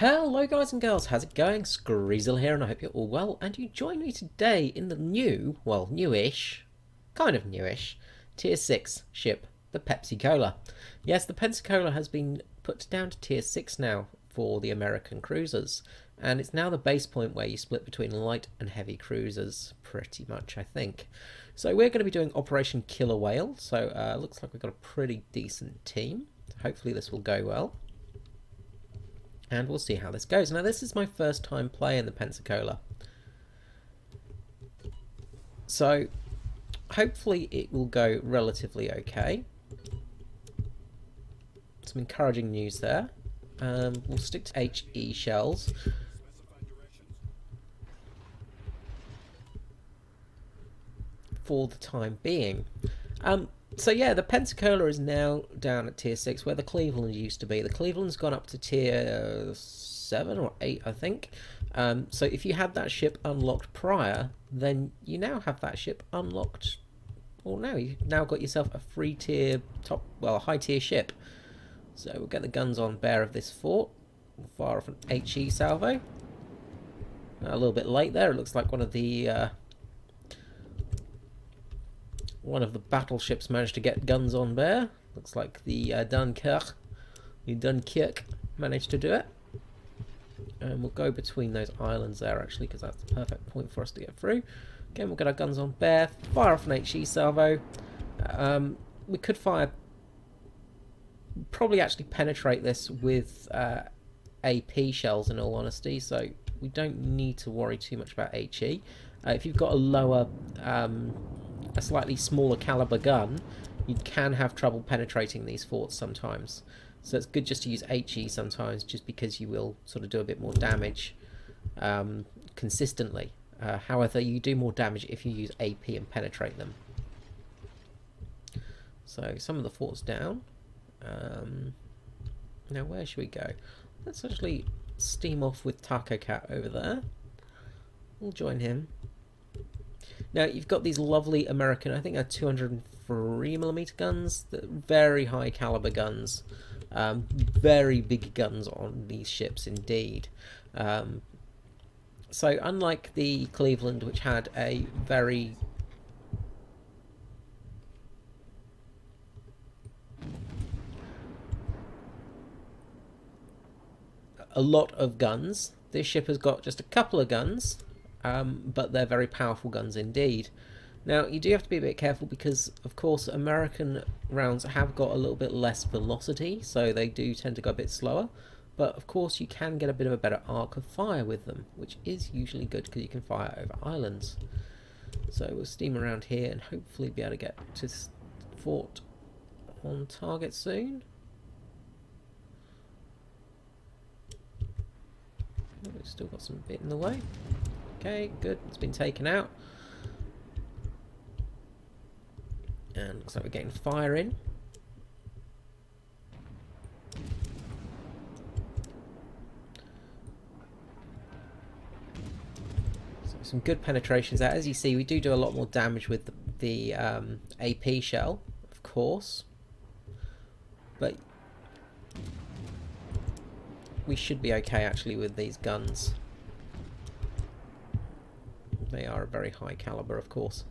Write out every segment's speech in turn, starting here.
Hello guys and girls, how's it going? Screezel here and I hope you're all well, and you join me today in the new, well, newish, kind of newish, Tier 6 ship, the PepsiCola. Yes, the PepsiCola has been put down to Tier 6 now for the American cruisers, and it's now the base point where you split between light and heavy cruisers, pretty much, I think. So we're going to be doing Operation Killer Whale, so looks like we've got a pretty decent team. Hopefully this will go well. And we'll see how this goes. Now, this is my first time playing the PepsiCola, so hopefully it will go relatively okay. Some encouraging news there. We'll stick to HE shells. For the time being. So yeah, the PepsiCola is now down at Tier 6, where the Cleveland used to be. The Cleveland's gone up to Tier 7 or 8, I think. So if you had that ship unlocked prior, then you now have that ship unlocked. Well, now you've now got yourself a free tier, a high tier ship. So we'll get the guns on bear of this fort. We'll fire off an HE salvo. A little bit late there. It looks like one of the battleships managed to get guns on bear. Looks like the Dunkirk managed to do it. And we'll go between those islands there, actually, because that's the perfect point for us to get through. Again, we'll get our guns on bear, fire off an HE salvo. We could probably actually penetrate this with AP shells, in all honesty, so we don't need to worry too much about HE. If you've got a slightly smaller caliber gun, you can have trouble penetrating these forts sometimes. So it's good just to use HE sometimes, just because you will sort of do a bit more damage consistently. However, you do more damage if you use AP and penetrate them. So some of the forts down. Now where should we go? Let's actually steam off with Taco Cat over there. We'll join him. Now you've got these lovely American, I think they're 203mm guns, very high caliber guns, very big guns on these ships indeed. So unlike the Cleveland, which had a lot of guns, this ship has got just a couple of guns. But they're very powerful guns indeed. Now, you do have to be a bit careful because, of course, American rounds have got a little bit less velocity, so they do tend to go a bit slower. But, of course, you can get a bit of a better arc of fire with them, which is usually good because you can fire over islands. So we'll steam around here and hopefully be able to get to fort on target soon. We've still got some bit in the way. Okay, good. It's been taken out. And looks like we're getting fire in. So some good penetrations there. As you see, we do a lot more damage with the AP shell, of course. But we should be okay, actually, with these guns. They are a very high caliber, of course.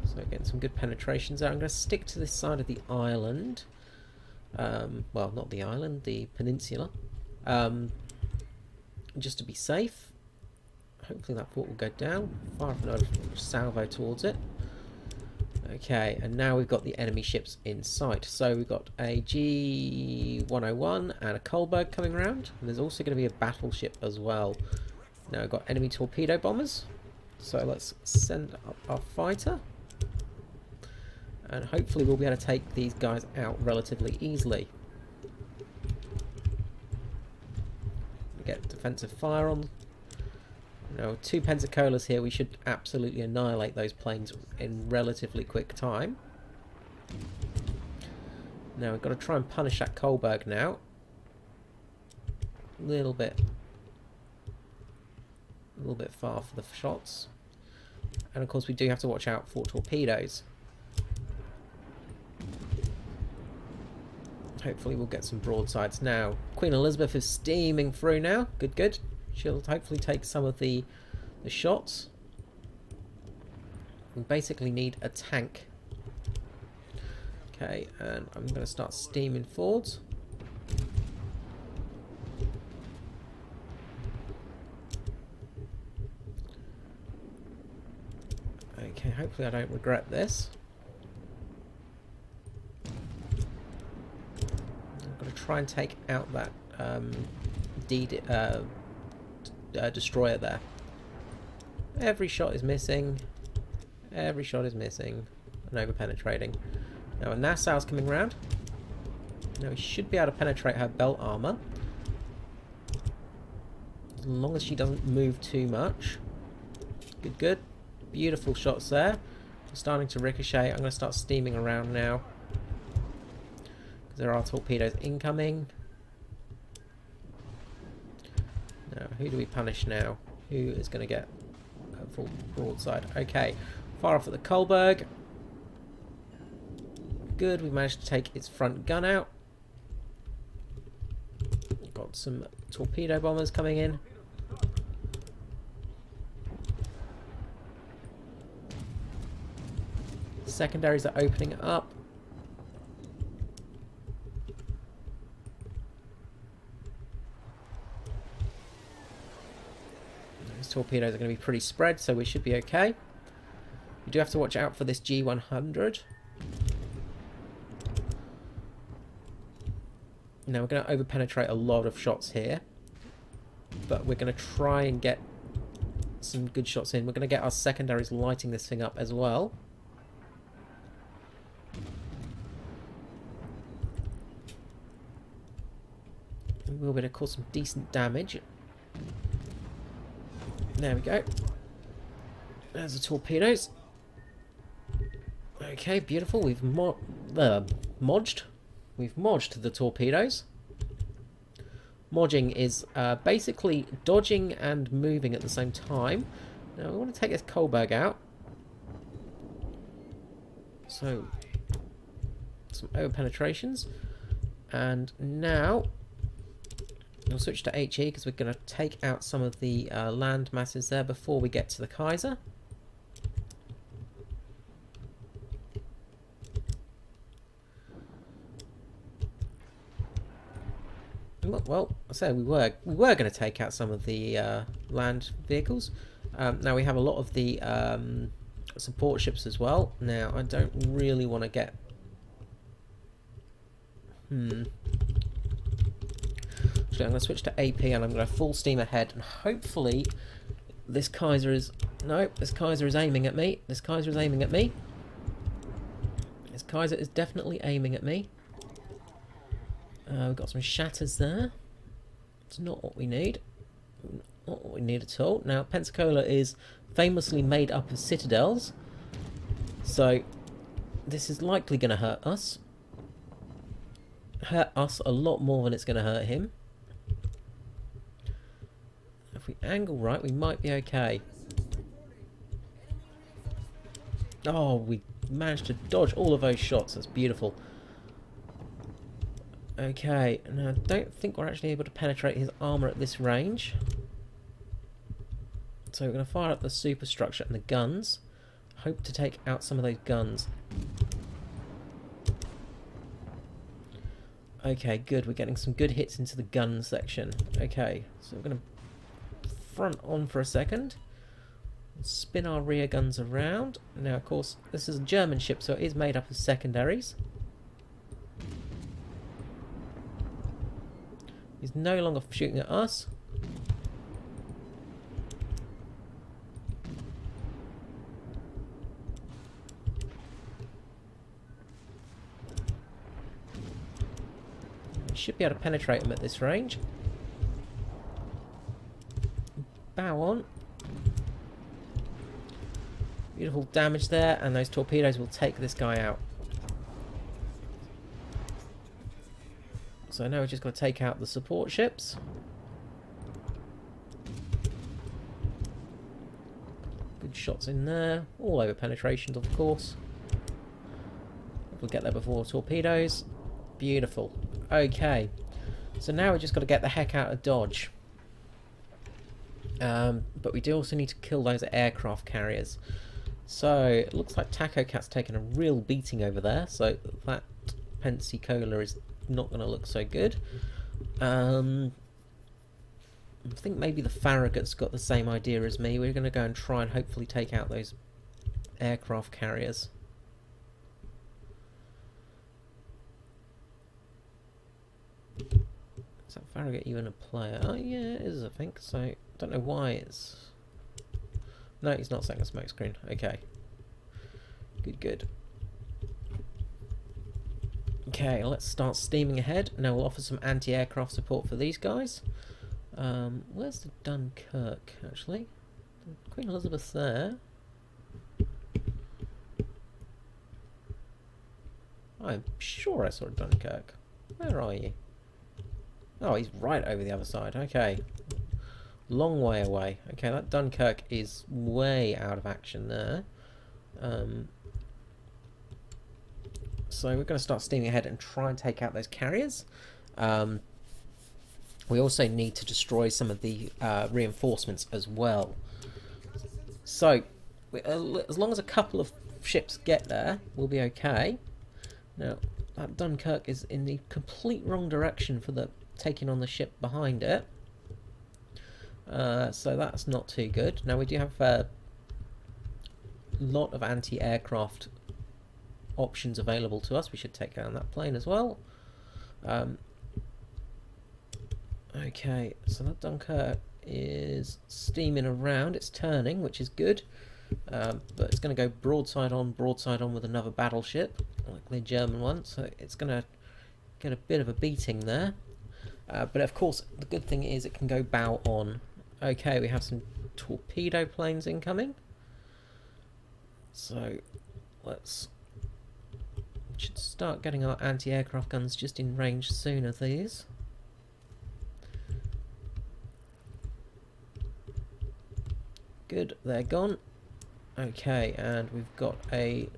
So getting some good penetrations there. I'm going to stick to this side of the island. Well, not the island, the peninsula. Just to be safe. Hopefully that fort will go down. Fire off another salvo towards it. Okay, and now we've got the enemy ships in sight. So we've got a G101 and a Kohlberg coming around. And there's also going to be a battleship as well. Now we've got enemy torpedo bombers, so let's send up our fighter, and hopefully we'll be able to take these guys out relatively easily. We get defensive fire on. Now, 2 PepsiColas here, we should absolutely annihilate those planes in relatively quick time. Now we've got to try and punish that Kohlberg now. A little bit far for the shots, and of course we do have to watch out for torpedoes. Hopefully we'll get some broadsides now. Queen Elizabeth is steaming through now. Good, good. She'll hopefully take some of the shots. We basically need a tank. Okay, and I'm going to start steaming forwards. Okay, hopefully I don't regret this. I'm going to try and take out that destroyer there. Every shot is missing. Every shot is missing. And over-penetrating. Now Nassau's coming round. Now we should be able to penetrate her belt armour. As long as she doesn't move too much. Good, good. Beautiful shots there. Starting to ricochet. I'm going to start steaming around now. Because there are torpedoes incoming. Now, who do we punish now? Who is going to get a full broadside? Okay. Fire off at the Kolberg. Good. We managed to take its front gun out. Got some torpedo bombers coming in. Secondaries are opening up. These torpedoes are going to be pretty spread, so we should be okay. We do have to watch out for this G100. Now we're going to over-penetrate a lot of shots here. But we're going to try and get some good shots in. We're going to get our secondaries lighting this thing up as well. We will be able to cause some decent damage. There we go. There's the torpedoes. Okay, beautiful. We've modged. We've modged the torpedoes. Modging is basically dodging and moving at the same time. Now we want to take this Kolberg out. So, some over-penetrations. And now we'll switch to HE because we're going to take out some of the land masses there before we get to the Kaiser. Well, I said we were going to take out some of the land vehicles. Now we have a lot of the support ships as well. Now I don't really want to get. Actually, I'm going to switch to AP and I'm going to full steam ahead, and hopefully this Kaiser is... No, this Kaiser is aiming at me. This Kaiser is aiming at me. This Kaiser is definitely aiming at me. We've got some shatters there. It's not what we need. Not what we need at all. Now, PepsiCola is famously made up of citadels, so this is likely going to hurt us. Hurt us a lot more than it's going to hurt him. If we angle right, we might be okay. Oh, we managed to dodge all of those shots. That's beautiful. Okay, now I don't think we're actually able to penetrate his armour at this range. So we're going to fire up the superstructure and the guns. Hope to take out some of those guns. Okay, good. We're getting some good hits into the gun section. Okay, so we're going to front on for a second. Spin our rear guns around. Now, of course, this is a German ship, so it is made up of secondaries. He's no longer shooting at us. We should be able to penetrate him at this range. Bow on. Beautiful damage there, and those torpedoes will take this guy out. So now we're just going to take out the support ships. Good shots in there. All over penetrations, of course. We'll get there before torpedoes. Beautiful. Okay. So now we just got to get the heck out of Dodge. But we do also need to kill those aircraft carriers. So it looks like Taco Cat's taken a real beating over there. So that PepsiCola is not going to look so good. I think maybe the Farragut's got the same idea as me. We're going to go and try and hopefully take out those aircraft carriers. Is that Farragut even a player? Oh yeah, it is, I think. So I don't know why it's... No, he's not setting a smoke screen. Okay. Good, good. Okay, let's start steaming ahead. Now we'll offer some anti-aircraft support for these guys. Where's the Dunkirk, actually? Queen Elizabeth's there. I'm sure I saw Dunkirk. Where are you? Oh, he's right over the other side. Okay. Long way away. Okay, that Dunkirk is way out of action there. So we're going to start steaming ahead and try and take out those carriers. We also need to destroy some of the reinforcements as well. So, as long as a couple of ships get there, we'll be okay. Now, that Dunkirk is in the complete wrong direction for the taking on the ship behind it. So that's not too good. Now we do have a lot of anti-aircraft options available to us. We should take down that plane as well. Okay, so that Dunkirk is steaming around. It's turning, which is good. But it's going to go broadside on with another battleship, like the German one. So it's going to get a bit of a beating there. But of course, the good thing is it can go bow on. Okay, we have some torpedo planes incoming. So should start getting our anti-aircraft guns just in range soon of these. Good, they're gone. Okay, and we've got a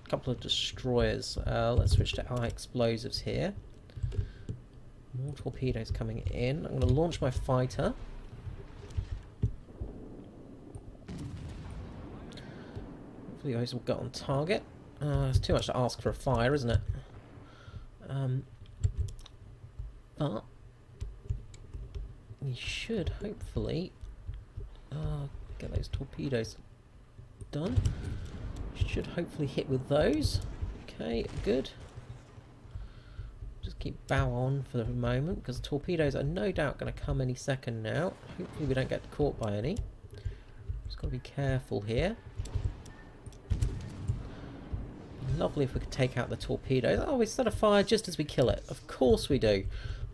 couple of destroyers. Let's switch to our explosives here. More torpedoes coming in. I'm going to launch my fighter. Hopefully those will get on target. It's too much to ask for a fire, isn't it? But we should hopefully get those torpedoes done. Should hopefully hit with those. Okay, good. Just keep bow on for the moment because torpedoes are no doubt going to come any second now. Hopefully we don't get caught by any. Just got to be careful here. Lovely if we could take out the torpedoes. Oh, we start a fire just as we kill it. Of course we do.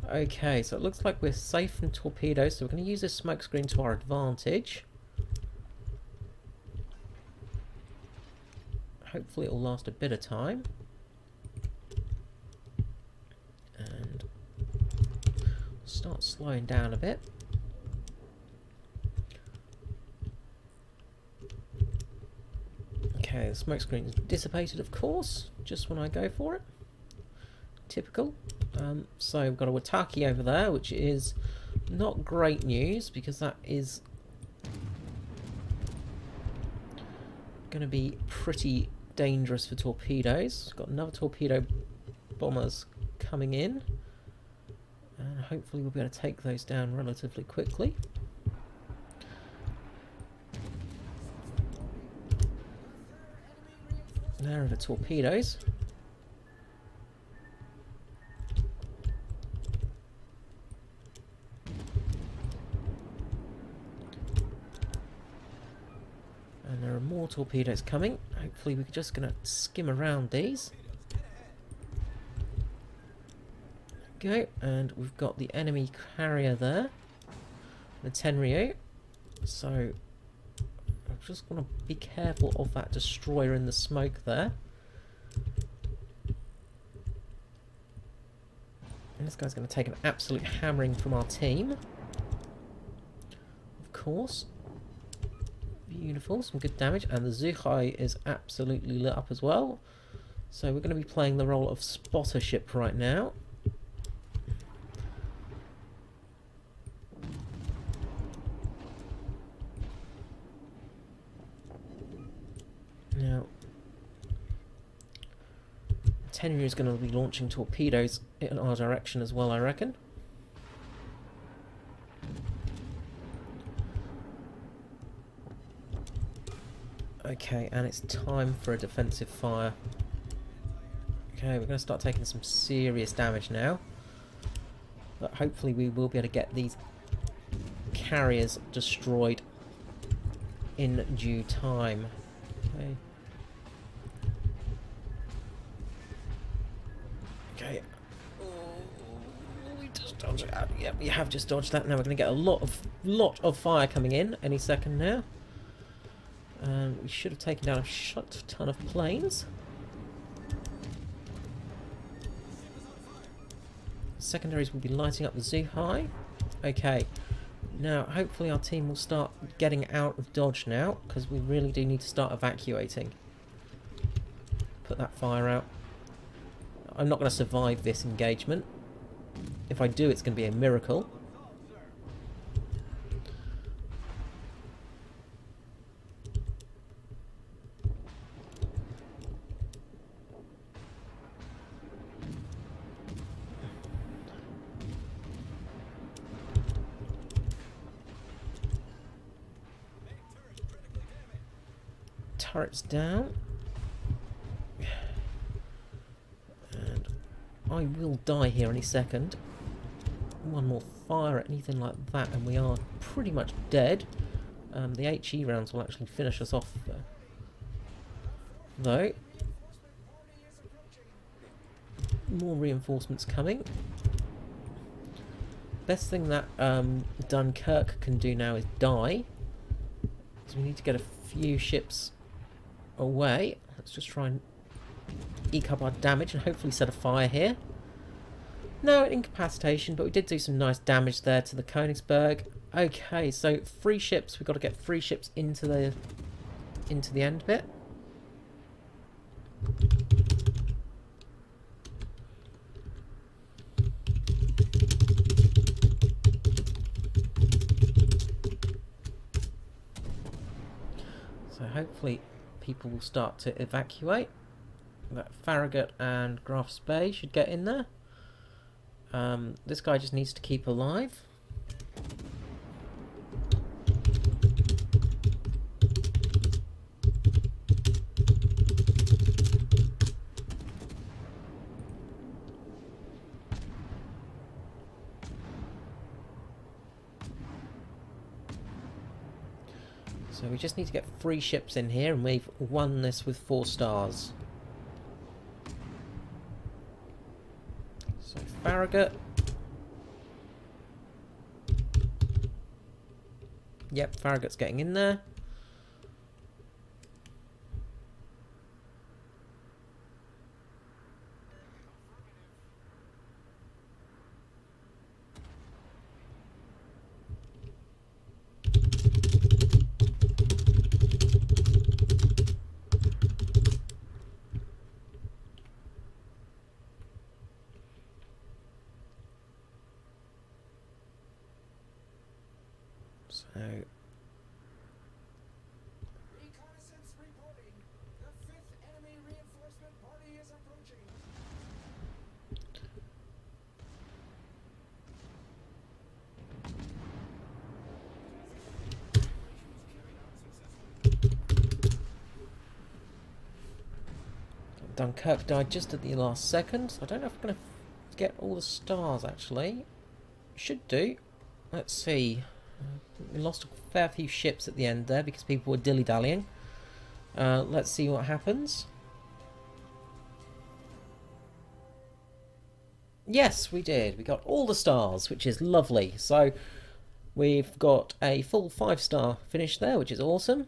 Okay, so it looks like we're safe from torpedoes, so we're going to use this smoke screen to our advantage. Hopefully it will last a bit of time. And start slowing down a bit. Okay, the smoke screen is dissipated, of course, just when I go for it. Typical. So we've got a Wataki over there, which is not great news because that is going to be pretty dangerous for torpedoes. Got another torpedo bombers coming in, and hopefully we'll be able to take those down relatively quickly. There are the torpedoes. And there are more torpedoes coming. Hopefully we're just going to skim around these. Okay, and we've got the enemy carrier there. The Tenryu. So I just want to be careful of that destroyer in the smoke there. And this guy's going to take an absolute hammering from our team. Of course. Beautiful, some good damage. And the Zuhai is absolutely lit up as well. So we're going to be playing the role of spotter ship right now. Now, Tenru is going to be launching torpedoes in our direction as well, I reckon. Okay, and it's time for a defensive fire. Okay, we're going to start taking some serious damage now. But hopefully we will be able to get these carriers destroyed in due time. Okay. Okay. Oh, we just dodged that. Yeah, we have just dodged that. Now we're going to get a lot of fire coming in any second now. We should have taken down a shit ton of planes. Secondaries will be lighting up the Zuhai. Okay, now hopefully our team will start getting out of dodge now, because we really do need to start evacuating. Put that fire out. I'm not going to survive this engagement. If I do, it's going to be a miracle. Turrets down. And I will die here any second. One more fire at anything like that and we are pretty much dead. The HE rounds will actually finish us off though. More reinforcements coming. Best thing that Dunkirk can do now is die. So we need to get a few ships away. Let's just try and eke up our damage and hopefully set a fire here. No incapacitation, but we did do some nice damage there to the Königsberg. Okay, so 3 ships. We've got to get 3 ships into the end bit. So hopefully people will start to evacuate. That Farragut and Graf Spee should get in there. This guy just needs to keep alive. So we just need to get 3 ships in here and we've won this with 4 stars. So Farragut. Yep, Farragut's getting in there. So reconnaissance reporting. The 5th enemy reinforcement party is approaching. Dunkirk died just at the last second. I don't know if we're going to get all the stars actually. Should do. Let's see. We lost a fair few ships at the end there because people were dilly-dallying. Let's see what happens. Yes, we did. We got all the stars, which is lovely. So we've got a full 5-star finish there, which is awesome.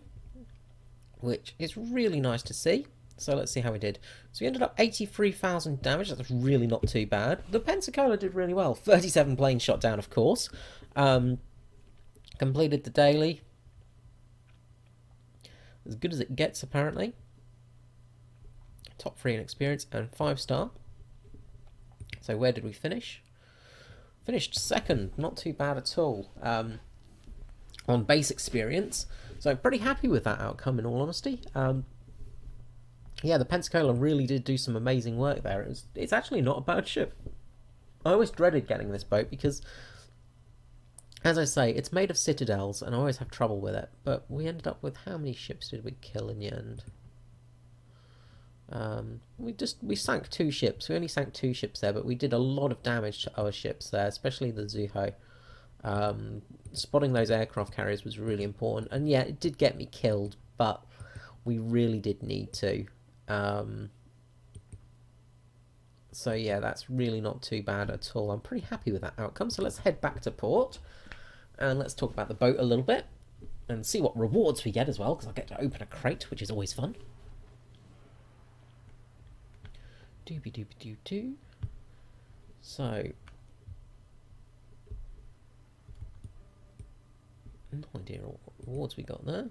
Which is really nice to see. So let's see how we did. So we ended up 83,000 damage. That's really not too bad. The PepsiCola did really well. 37 planes shot down, of course. Completed the daily. As good as it gets, apparently. top 3 in experience, and 5-star. So where did we finish? Finished second, not too bad at all, on base experience. So pretty happy with that outcome, in all honesty. Yeah, the PepsiCola really did do some amazing work there. It's actually not a bad ship. I always dreaded getting this boat because, as I say, it's made of citadels, and I always have trouble with it. But we ended up with, how many ships did we kill in the end? We sank 2 ships. We only sank 2 ships there, but we did a lot of damage to our ships there, especially the Zuho. Spotting those aircraft carriers was really important, and yeah, it did get me killed, but we really did need to. So yeah, that's really not too bad at all. I'm pretty happy with that outcome. So let's head back to port and let's talk about the boat a little bit and see what rewards we get as well, because I get to open a crate, which is always fun. Doobie doobie doo doo. So, no idea what rewards we got there.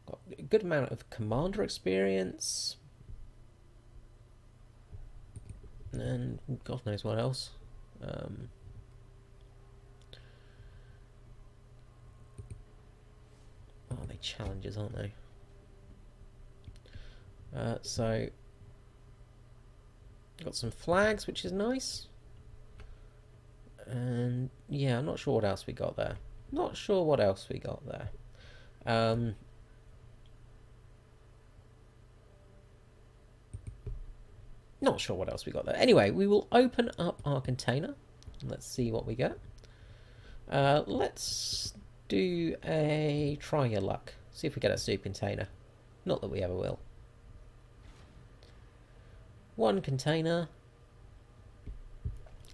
Got a good amount of commander experience, and God knows what else. Oh, they challenges, aren't they? So got some flags, which is nice. And yeah, I'm not sure what else we got there. Not sure what else we got there. Not sure what else we got there. Anyway, we will open up our container. Let's see what we get. Let's do a try your luck. See if we get a soup container. Not that we ever will. 1 container.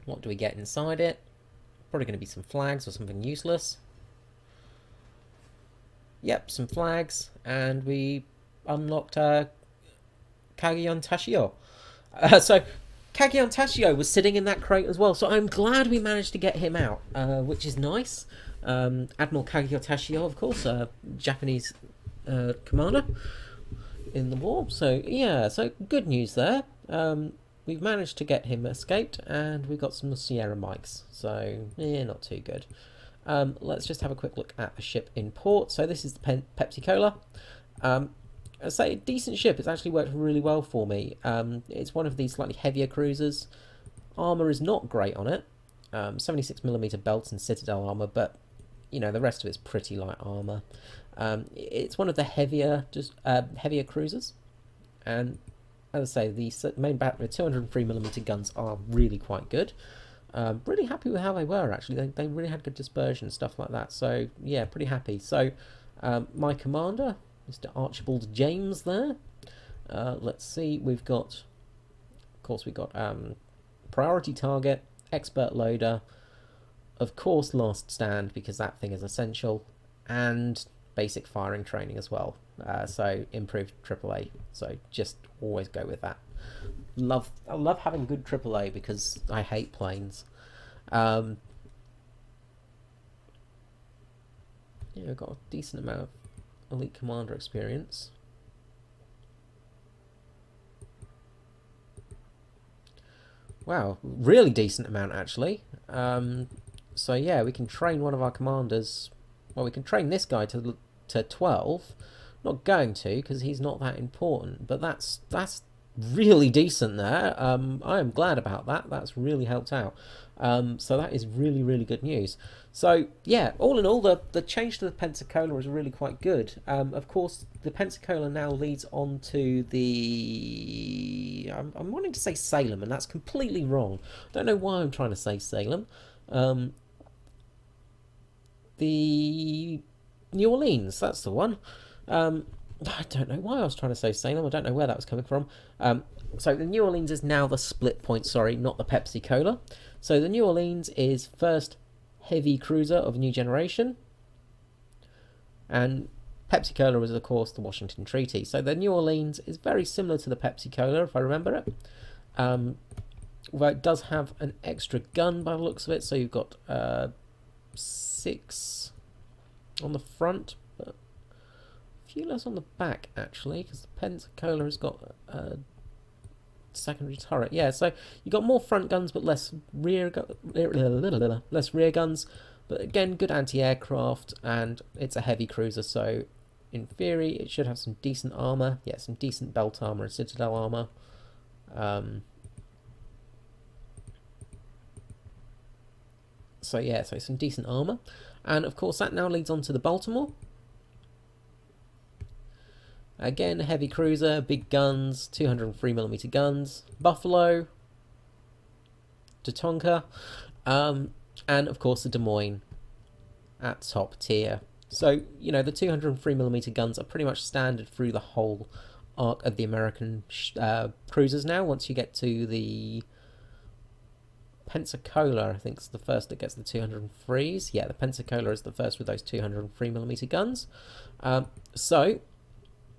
What do we get inside it? Probably going to be some flags or something useless. Yep, some flags. And we unlocked Kagion Tashio. So Kagion Tashio was sitting in that crate as well. So I'm glad we managed to get him out, which is nice. Admiral Kagion Tashio, of course, Japanese commander in the war. So yeah, so good news there. We've managed to get him escaped, and we got some Sierra Mikes. So yeah, not too good. Let's just have a quick look at the ship in port. So this is the PepsiCola. I say, decent ship. It's actually worked really well for me. It's one of these slightly heavier cruisers. Armour is not great on it. 76mm belts and citadel armour, but you know, the rest of it's pretty light armour. It's one of the heavier cruisers, and as I say, the main battery 203mm guns are really quite good. Really happy with how they were, actually. They really had good dispersion and stuff like that. So yeah, pretty happy. So my commander, Mr. Archibald James there. Let's see, we've got, of course, we've got priority target, expert loader, of course last stand, because that thing is essential, and basic firing training as well. So improved AAA. So just always go with that. I love having good AAA because I hate planes. Yeah, I've got a decent amount of elite commander experience. Wow, really decent amount actually. So yeah, we can train one of our commanders. Well, we can train this guy to 12. Not going to, because he's not that important. But that's really decent there. I am glad about that. That's really helped out. So that is really good news. So yeah, all in all, the change to the PepsiCola is really quite good. Of course, the PepsiCola now leads on to the... I'm wanting to say Salem, and that's completely wrong. I don't know why I'm trying to say Salem. The New Orleans, that's the one. I don't know why I was trying to say Salem. I don't know where that was coming from. So the New Orleans is now the split point, sorry, not the PepsiCola. So the New Orleans is first heavy cruiser of new generation. And PepsiCola is, of course, the Washington Treaty. So the New Orleans is very similar to the PepsiCola, if I remember it. Well, it does have an extra gun by the looks of it. So you've got 6 on the front, but a few less on the back actually, because the PepsiCola has got a secondary turret. Yeah, so you got more front guns but less rear guns. But again, good anti-aircraft, and it's a heavy cruiser, so in theory it should have some decent armor. Yeah, some decent belt armor and citadel armor. So yeah, so some decent armor. And of course that now leads on to the Baltimore. Again, heavy cruiser, big guns, 203mm guns. Buffalo, Tatonka, and of course the Des Moines at top tier. So, you know, the 203mm guns are pretty much standard through the whole arc of the American cruisers now. Once you get to the PepsiCola, I think, is the first that gets the 203s. Yeah, the PepsiCola is the first with those 203mm guns. So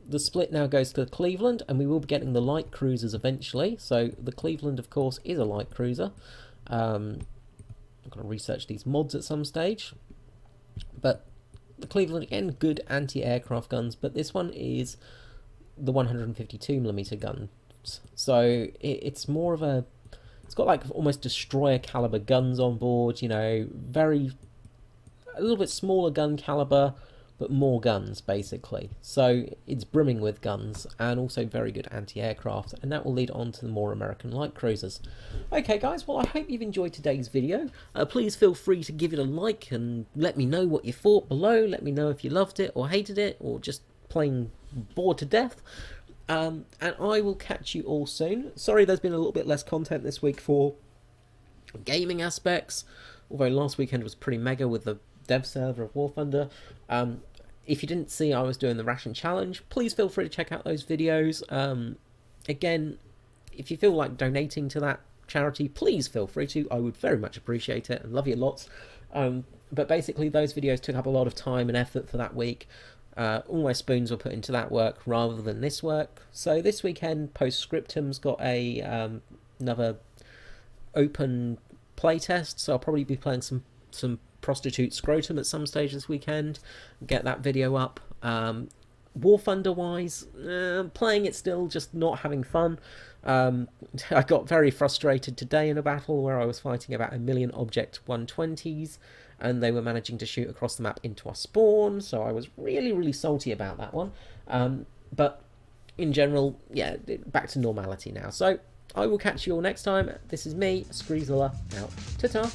the split now goes to Cleveland, and we will be getting the light cruisers eventually. So the Cleveland, of course, is a light cruiser. I'm going to research these mods at some stage. But the Cleveland, again, good anti-aircraft guns, but this one is the 152mm guns. So it's more of a... It's got like almost destroyer caliber guns on board, you know, a little bit smaller gun caliber, but more guns basically. So it's brimming with guns, and also very good anti-aircraft, and that will lead on to the more American light cruisers. Okay guys, well I hope you've enjoyed today's video. Please feel free to give it a like and let me know what you thought below. Let me know if you loved it or hated it or just plain bored to death. And I will catch you all soon. Sorry there's been a little bit less content this week for gaming aspects, although last weekend was pretty mega with the dev server of War Thunder. If you didn't see, I was doing the ration challenge. Please feel free to check out those videos. Again, if you feel like donating to that charity, please feel free to. I would very much appreciate it and love you lots. But basically those videos took up a lot of time and effort for that week. All my spoons were put into that work rather than this work. So this weekend, Postscriptum's got another open playtest, so I'll probably be playing some Prostitute Scrotum at some stage this weekend. Get that video up. War Thunder wise, playing it still, just not having fun. I got very frustrated today in a battle where I was fighting about 1,000,000 object 120s, and they were managing to shoot across the map into our spawn, so I was really salty about that one. But in general, yeah, back to normality now. So I will catch you all next time. This is me, Screezilla, out. Ta-ta!